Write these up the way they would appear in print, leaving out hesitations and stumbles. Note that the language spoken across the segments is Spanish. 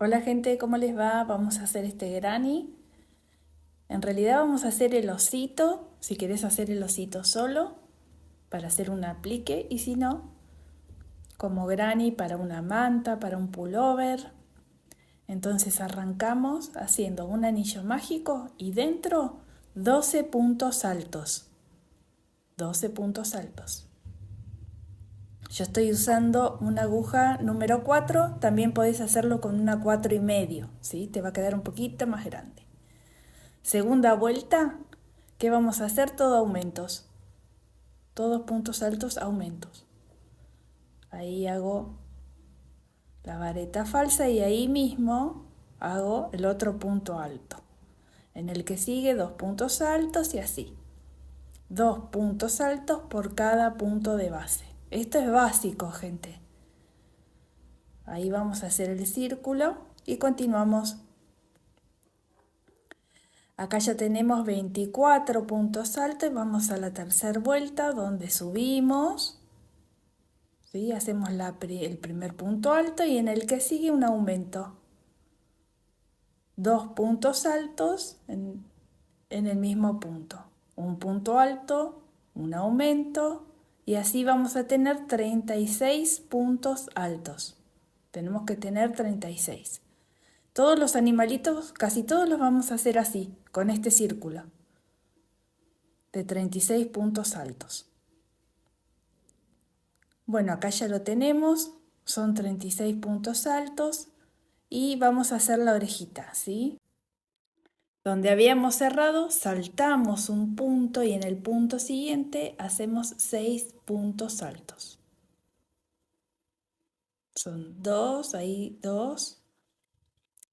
Hola gente, ¿cómo les va? Vamos a hacer este granny. En realidad vamos a hacer el osito, si querés hacer el osito solo, para hacer un aplique, y si no, como granny para una manta, para un pullover. Entonces arrancamos haciendo un anillo mágico y dentro 12 puntos altos. 12 puntos altos. Yo estoy usando una aguja número 4, también podéis hacerlo con una 4,5, ¿sí? Te va a quedar un poquito más grande. Segunda vuelta, ¿qué vamos a hacer? Todo aumentos. Todos puntos altos, aumentos. Ahí hago la vareta falsa y ahí mismo hago el otro punto alto. En el que sigue 2 puntos altos y así. 2 puntos altos por cada punto de base. Esto es básico, gente. Ahí vamos a hacer el círculo y continuamos. Acá ya tenemos 24 puntos altos y vamos a la tercera vuelta donde subimos, ¿sí? Hacemos el primer punto alto y en el que sigue un aumento. 2 puntos altos en el mismo punto. Un punto alto, un aumento y así vamos a tener 36 puntos altos. Tenemos que tener 36. Todos los animalitos, casi todos los vamos a hacer así, con este círculo de 36 puntos altos. Bueno, acá ya lo tenemos, son 36 puntos altos y vamos a hacer la orejita, ¿sí? Donde habíamos cerrado, saltamos un punto y en el punto siguiente hacemos 6 puntos altos. Son 2, ahí 2,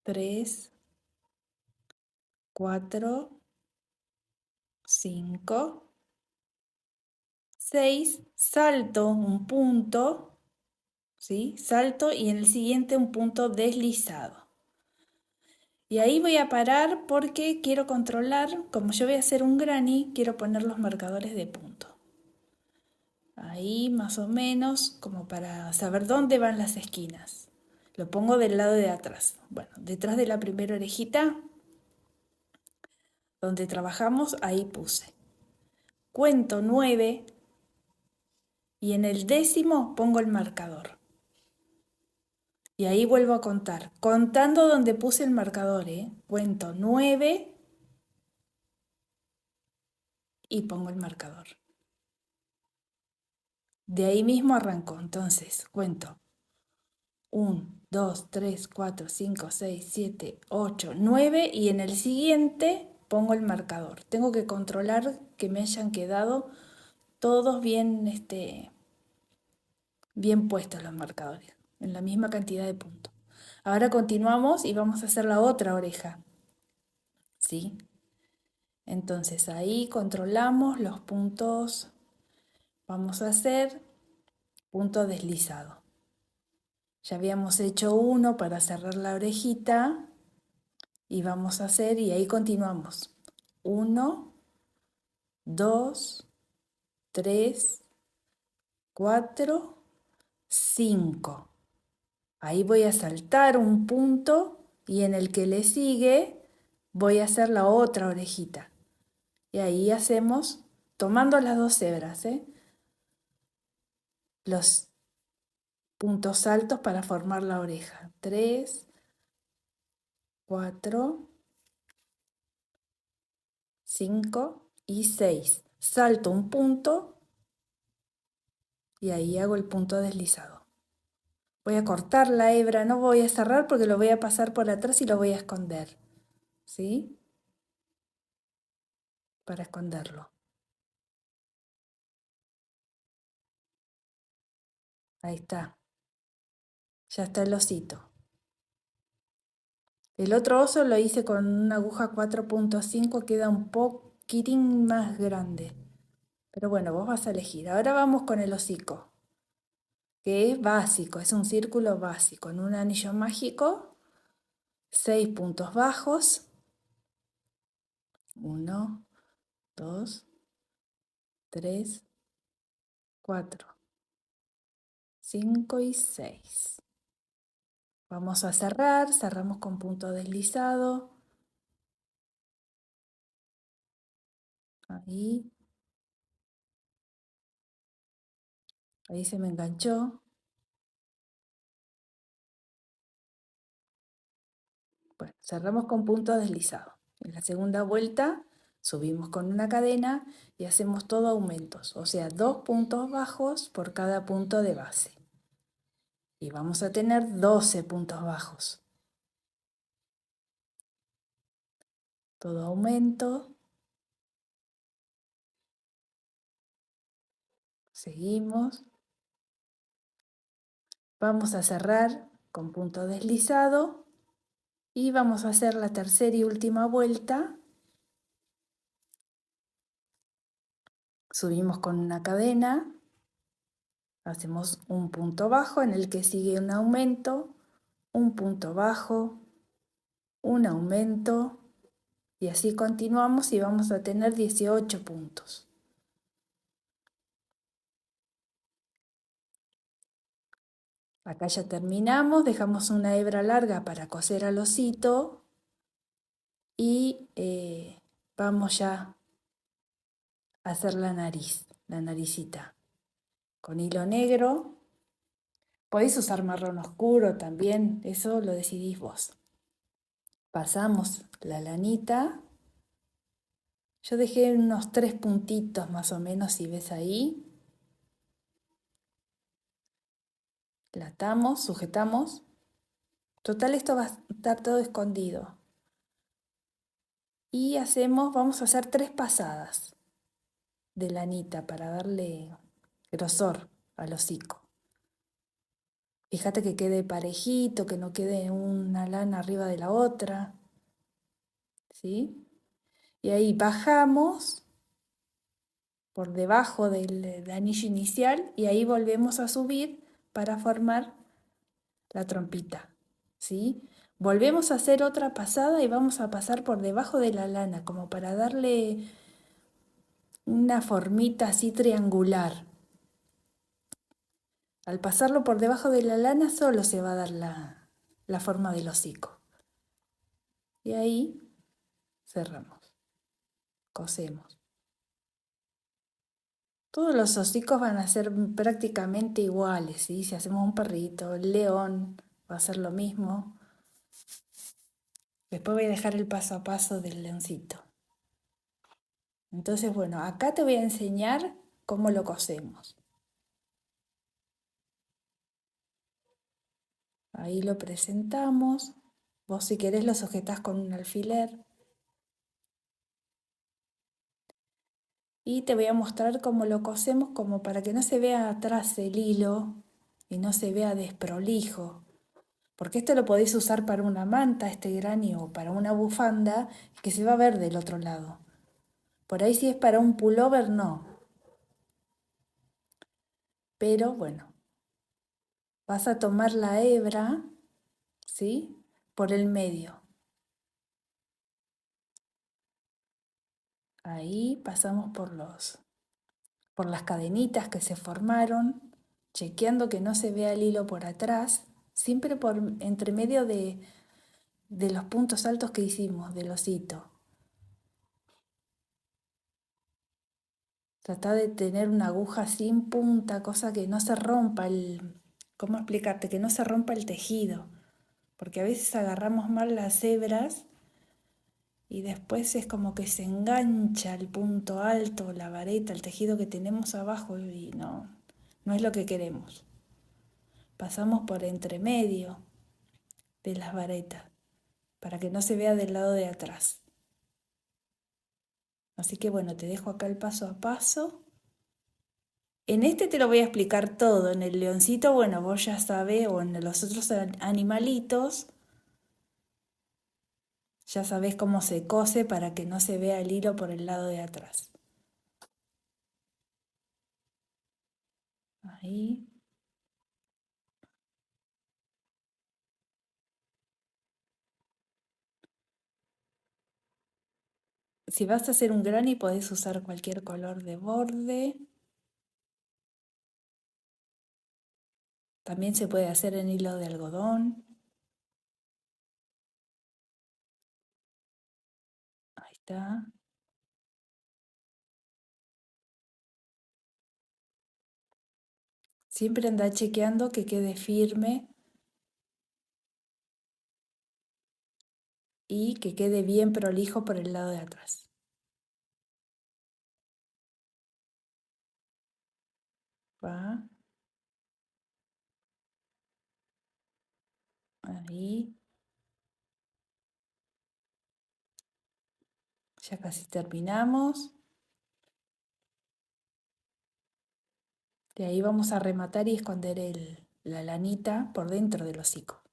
3, 4, 5, 6, salto un punto, ¿sí? Salto y en el siguiente un punto deslizado. Y ahí voy a parar porque quiero controlar, como yo voy a hacer un granny, quiero poner los marcadores de punto. Ahí más o menos, como para saber dónde van las esquinas. Lo pongo del lado de atrás. Bueno, detrás de la primera orejita, donde trabajamos, ahí puse. Cuento 9 y en el 10º pongo el marcador. Y ahí vuelvo a contar, contando donde puse el marcador, ¿eh? Cuento 9 y pongo el marcador. De ahí mismo arranco, entonces cuento 1, 2, 3, 4, 5, 6, 7, 8, 9 y en el siguiente pongo el marcador. Tengo que controlar que me hayan quedado todos bien, bien puestos los marcadores, en la misma cantidad de puntos. Ahora continuamos y vamos a hacer la otra oreja, ¿sí? Entonces ahí controlamos los puntos, vamos a hacer punto deslizado. Ya habíamos hecho uno para cerrar la orejita y vamos a hacer, y ahí continuamos. 1, 2, 3, 4, 5. Ahí voy a saltar un punto y en el que le sigue voy a hacer la otra orejita. Y ahí hacemos, tomando las dos hebras, los puntos altos para formar la oreja. 3, 4, 5 y 6. Salto un punto y ahí hago el punto deslizado. Voy a cortar la hebra, no voy a cerrar porque lo voy a pasar por atrás y lo voy a esconder, ¿sí? Para esconderlo. Ahí está. Ya está el osito. El otro oso lo hice con una aguja 4,5, queda un poquitín más grande. Pero bueno, vos vas a elegir. Ahora vamos con el hocico, que es básico, es un círculo básico. En un anillo mágico, 6 puntos bajos. 1, 2, 3, 4, 5 y 6. Vamos a cerrar, cerramos con punto deslizado. Ahí. Ahí se me enganchó. Bueno, cerramos con punto deslizado. En la segunda vuelta subimos con una cadena y hacemos todo aumentos, o sea, 2 puntos bajos por cada punto de base. Y vamos a tener 12 puntos bajos. Todo aumento. Seguimos. Vamos a cerrar con punto deslizado y vamos a hacer la tercera y última vuelta. Subimos con una cadena, hacemos un punto bajo en el que sigue un aumento, un punto bajo, un aumento y así continuamos y vamos a tener 18 puntos. Acá ya terminamos, dejamos una hebra larga para coser al osito y vamos ya a hacer la nariz, la naricita. Con hilo negro, podéis usar marrón oscuro también, eso lo decidís vos. Pasamos la lanita, yo dejé unos 3 puntitos más o menos, si ves ahí. La atamos, sujetamos. Total, esto va a estar todo escondido. Y vamos a hacer 3 pasadas de lanita para darle grosor al hocico. Fíjate que quede parejito, que no quede una lana arriba de la otra. ¿Sí? Y ahí bajamos por debajo del anillo inicial y ahí volvemos a subir para formar la trompita. ¿Sí? Volvemos a hacer otra pasada y vamos a pasar por debajo de la lana, como para darle una formita así triangular. Al pasarlo por debajo de la lana solo se va a dar la forma del hocico. Y ahí cerramos, cosemos. Todos los hocicos van a ser prácticamente iguales, ¿sí? Si hacemos un perrito, el león va a ser lo mismo. Después voy a dejar el paso a paso del leoncito. Entonces, bueno, acá te voy a enseñar cómo lo cosemos. Ahí lo presentamos. Vos si querés lo sujetás con un alfiler. Y te voy a mostrar cómo lo cosemos como para que no se vea atrás el hilo y no se vea desprolijo. Porque esto lo podéis usar para una manta, este granny, o para una bufanda que se va a ver del otro lado. Por ahí si es para un pullover, no. Pero bueno, vas a tomar la hebra, ¿sí? Por el medio. Ahí pasamos por las cadenitas que se formaron, chequeando que no se vea el hilo por atrás, siempre por entre medio de los puntos altos que hicimos, del osito. Trata de tener una aguja sin punta, cosa que no se rompa ¿cómo explicarte? Que no se rompa el tejido, porque a veces agarramos mal las hebras y después es como que se engancha el punto alto, la vareta, el tejido que tenemos abajo y no es lo que queremos. Pasamos por entre medio de las varetas para que no se vea del lado de atrás. Así que bueno, te dejo acá el paso a paso. En este te lo voy a explicar todo. En el leoncito, bueno, vos ya sabés, o en los otros animalitos, ya sabés cómo se cose para que no se vea el hilo por el lado de atrás. Ahí. Si vas a hacer un granny podés usar cualquier color de borde. También se puede hacer en hilo de algodón. Está. Siempre anda chequeando que quede firme y que quede bien prolijo por el lado de atrás. Va. Ahí. Ya casi terminamos. De ahí vamos a rematar y esconder la lanita por dentro del hocico.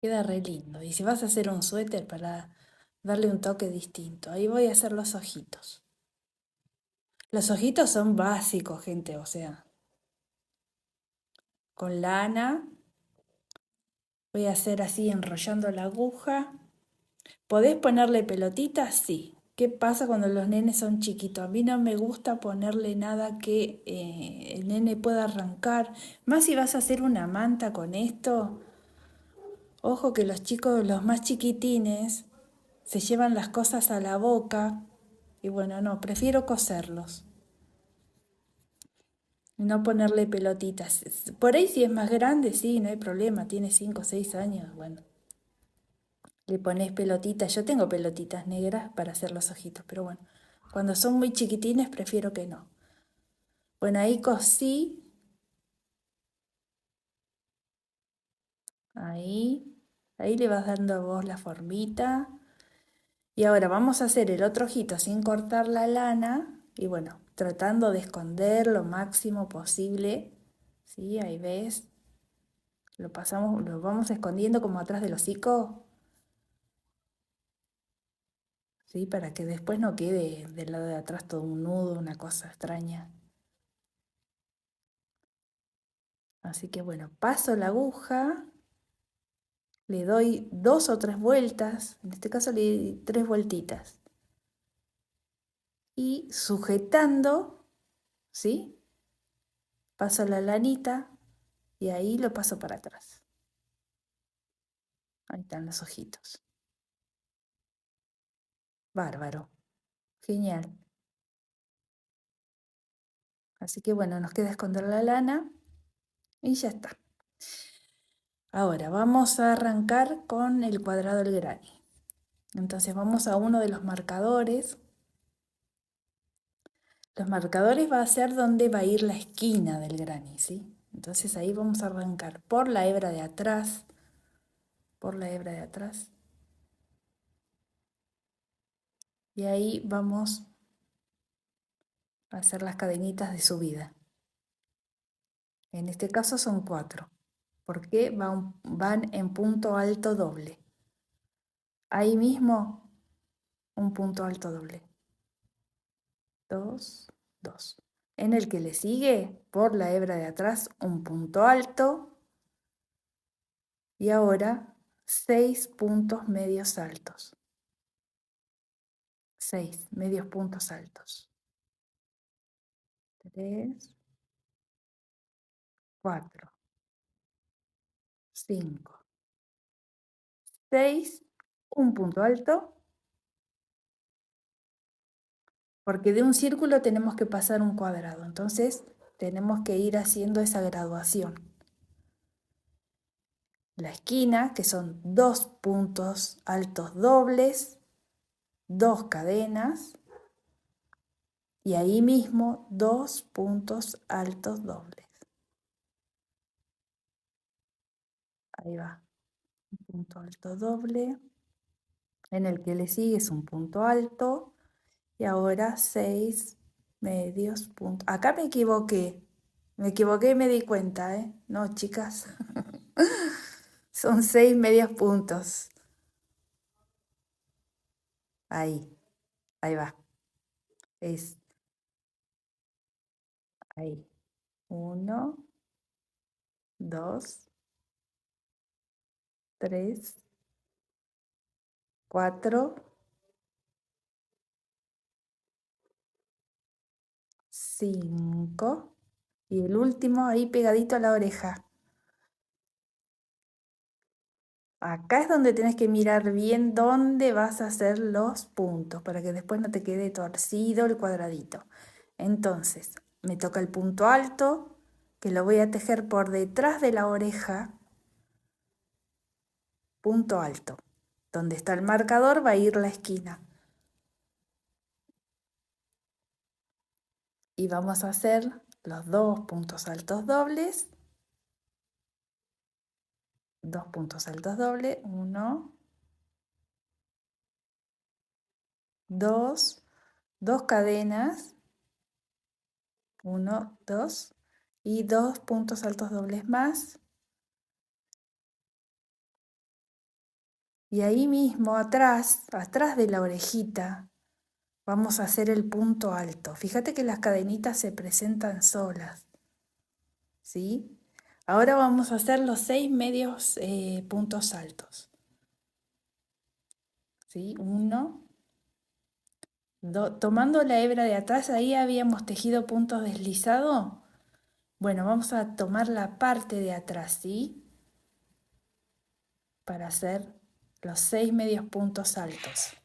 Queda re lindo. Y si vas a hacer un suéter para darle un toque distinto, ahí voy a hacer los ojitos. Los ojitos son básicos, gente, o sea, con lana. Voy a hacer así enrollando la aguja. ¿Podés ponerle pelotitas? Sí. ¿Qué pasa cuando los nenes son chiquitos? A mí no me gusta ponerle nada que el nene pueda arrancar. Más si vas a hacer una manta con esto. Ojo que los chicos, los más chiquitines, se llevan las cosas a la boca. Y bueno, no, prefiero coserlos. No ponerle pelotitas. Por ahí si es más grande, sí, no hay problema. Tiene 5 o 6 años, bueno. Le pones pelotitas. Yo tengo pelotitas negras para hacer los ojitos, pero bueno. Cuando son muy chiquitines prefiero que no. Bueno, ahí cosí. Ahí. Ahí le vas dando a vos la formita. Y ahora vamos a hacer el otro ojito sin cortar la lana. Y bueno, tratando de esconder lo máximo posible. ¿Sí? Ahí ves. Lo pasamos, lo vamos escondiendo como atrás del hocico. ¿Sí? Para que después no quede del lado de atrás todo un nudo, una cosa extraña. Así que bueno, paso la aguja, le doy 2 o 3 vueltas, en este caso le di 3 vueltitas. Y sujetando, ¿sí? Paso la lanita y ahí lo paso para atrás. Ahí están los ojitos. Bárbaro. Genial. Así que bueno, nos queda esconder la lana y ya está. Ahora vamos a arrancar con el cuadrado del granny. Entonces vamos a uno de los marcadores. Los marcadores va a ser donde va a ir la esquina del granny, ¿sí? Entonces ahí vamos a arrancar por la hebra de atrás, por la hebra de atrás. Y ahí vamos a hacer las cadenitas de subida. En este caso son 4, porque van en punto alto doble. Ahí mismo un punto alto doble. 2, 2. En el que le sigue, por la hebra de atrás, un punto alto. Y ahora 6 puntos medios altos. 6 medios puntos altos. 3, 4, 5, 6, un punto alto, porque de un círculo tenemos que pasar un cuadrado, entonces tenemos que ir haciendo esa graduación. La esquina, que son 2 puntos altos dobles, 2 cadenas, y ahí mismo 2 puntos altos dobles. Ahí va, un punto alto doble. En el que le sigue es un punto alto. Y ahora 6 medios puntos. Acá me equivoqué. Me equivoqué y me di cuenta, ¿eh? No, chicas. Son 6 medios puntos. Ahí. Ahí va. Es ahí. 1, 2, 3, 4, 5. Y el último ahí pegadito a la oreja. Acá es donde tenés que mirar bien dónde vas a hacer los puntos para que después no te quede torcido el cuadradito. Entonces, me toca el punto alto, que lo voy a tejer por detrás de la oreja, punto alto. Donde está el marcador va a ir la esquina. Y vamos a hacer los 2 puntos altos dobles. 2 puntos altos dobles, 1, 2, 2 cadenas, 1, 2, y 2 puntos altos dobles más. Y ahí mismo, atrás de la orejita, vamos a hacer el punto alto. Fíjate que las cadenitas se presentan solas, ¿sí? Ahora vamos a hacer los 6 medios puntos altos, ¿sí? 1, 2, tomando la hebra de atrás, ahí habíamos tejido puntos deslizados. Bueno, vamos a tomar la parte de atrás, ¿sí? Para hacer los 6 medios puntos altos.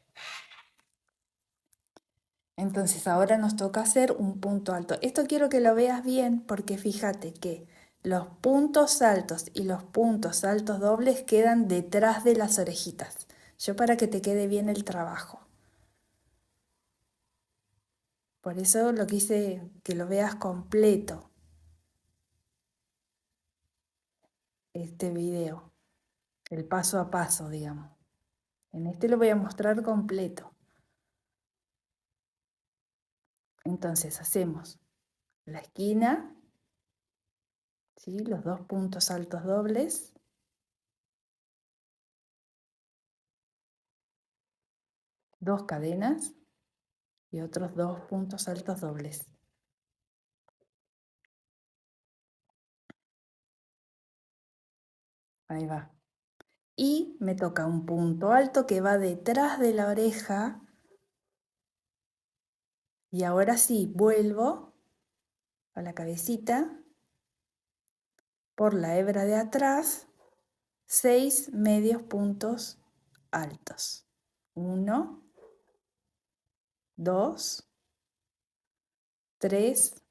Entonces ahora nos toca hacer un punto alto. Esto quiero que lo veas bien porque fíjate que los puntos altos y los puntos altos dobles quedan detrás de las orejitas. Yo para que te quede bien el trabajo. Por eso lo quise que lo veas completo, este video, el paso a paso, digamos. En este lo voy a mostrar completo. Entonces hacemos la esquina, ¿sí? Los 2 puntos altos dobles, 2 cadenas y otros 2 puntos altos dobles. Ahí va. Y me toca un punto alto que va detrás de la oreja. Y ahora sí, vuelvo a la cabecita por la hebra de atrás, 6 medios puntos altos. 1, 2, 3,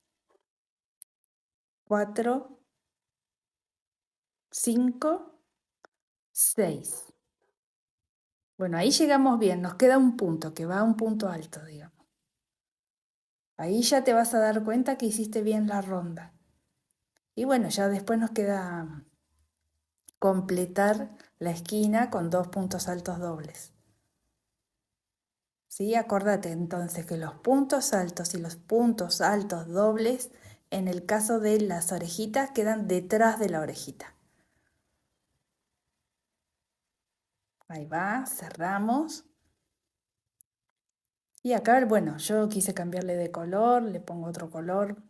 4, 5, 6. Bueno, ahí llegamos bien, nos queda un punto, que va a un punto alto, digamos. Ahí ya te vas a dar cuenta que hiciste bien la ronda. Y bueno, ya después nos queda completar la esquina con 2 puntos altos dobles. ¿Sí? Acordate entonces que los puntos altos y los puntos altos dobles, en el caso de las orejitas, quedan detrás de la orejita. Ahí va, cerramos. Y acá, bueno, yo quise cambiarle de color, le pongo otro color.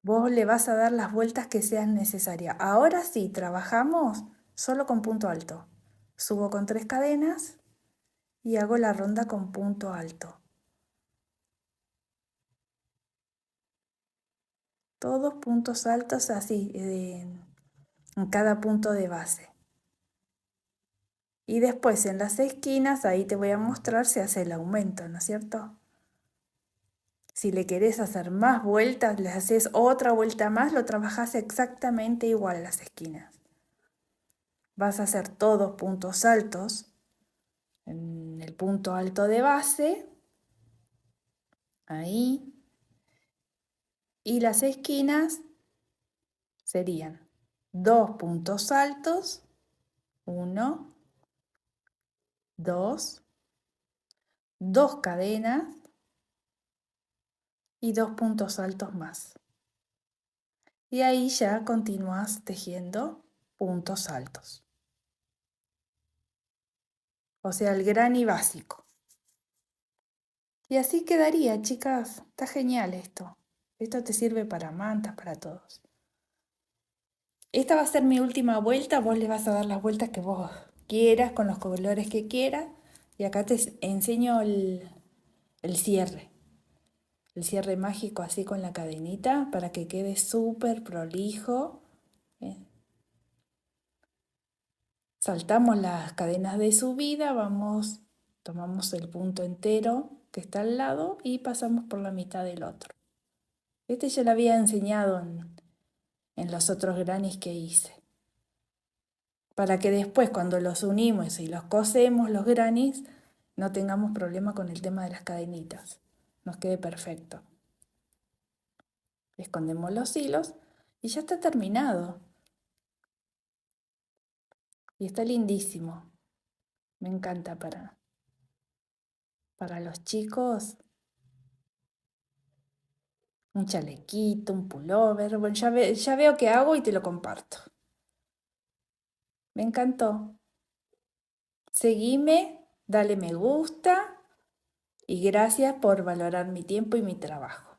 Vos le vas a dar las vueltas que sean necesarias. Ahora sí, trabajamos solo con punto alto. Subo con 3 cadenas y hago la ronda con punto alto. Todos puntos altos así, en cada punto de base. Y después en las esquinas, ahí te voy a mostrar si hace el aumento, ¿no es cierto? Si le querés hacer más vueltas, le haces otra vuelta más, lo trabajás exactamente igual las esquinas. Vas a hacer todos puntos altos en el punto alto de base, ahí, y las esquinas serían 2 puntos altos, 1, 2, 2 cadenas y 2 puntos altos más. Y ahí ya continúas tejiendo puntos altos. O sea, el granny básico. Y así quedaría, chicas. Está genial esto. Esto te sirve para mantas, para todos. Esta va a ser mi última vuelta. Vos le vas a dar las vueltas que vos quieras, con los colores que quieras. Y acá te enseño el cierre. El cierre mágico así con la cadenita para que quede súper prolijo. Saltamos las cadenas de subida, tomamos el punto entero que está al lado y pasamos por la mitad del otro. Este ya lo había enseñado en los otros grannies que hice. Para que después cuando los unimos y los cosemos los grannies, no tengamos problema con el tema de las cadenitas. Nos quede perfecto. Escondemos los hilos y ya está terminado. Y está lindísimo. Me encanta para los chicos. Un chalequito, un pullover. Bueno, ya veo qué hago y te lo comparto. Me encantó. Seguime, dale me gusta y gracias por valorar mi tiempo y mi trabajo.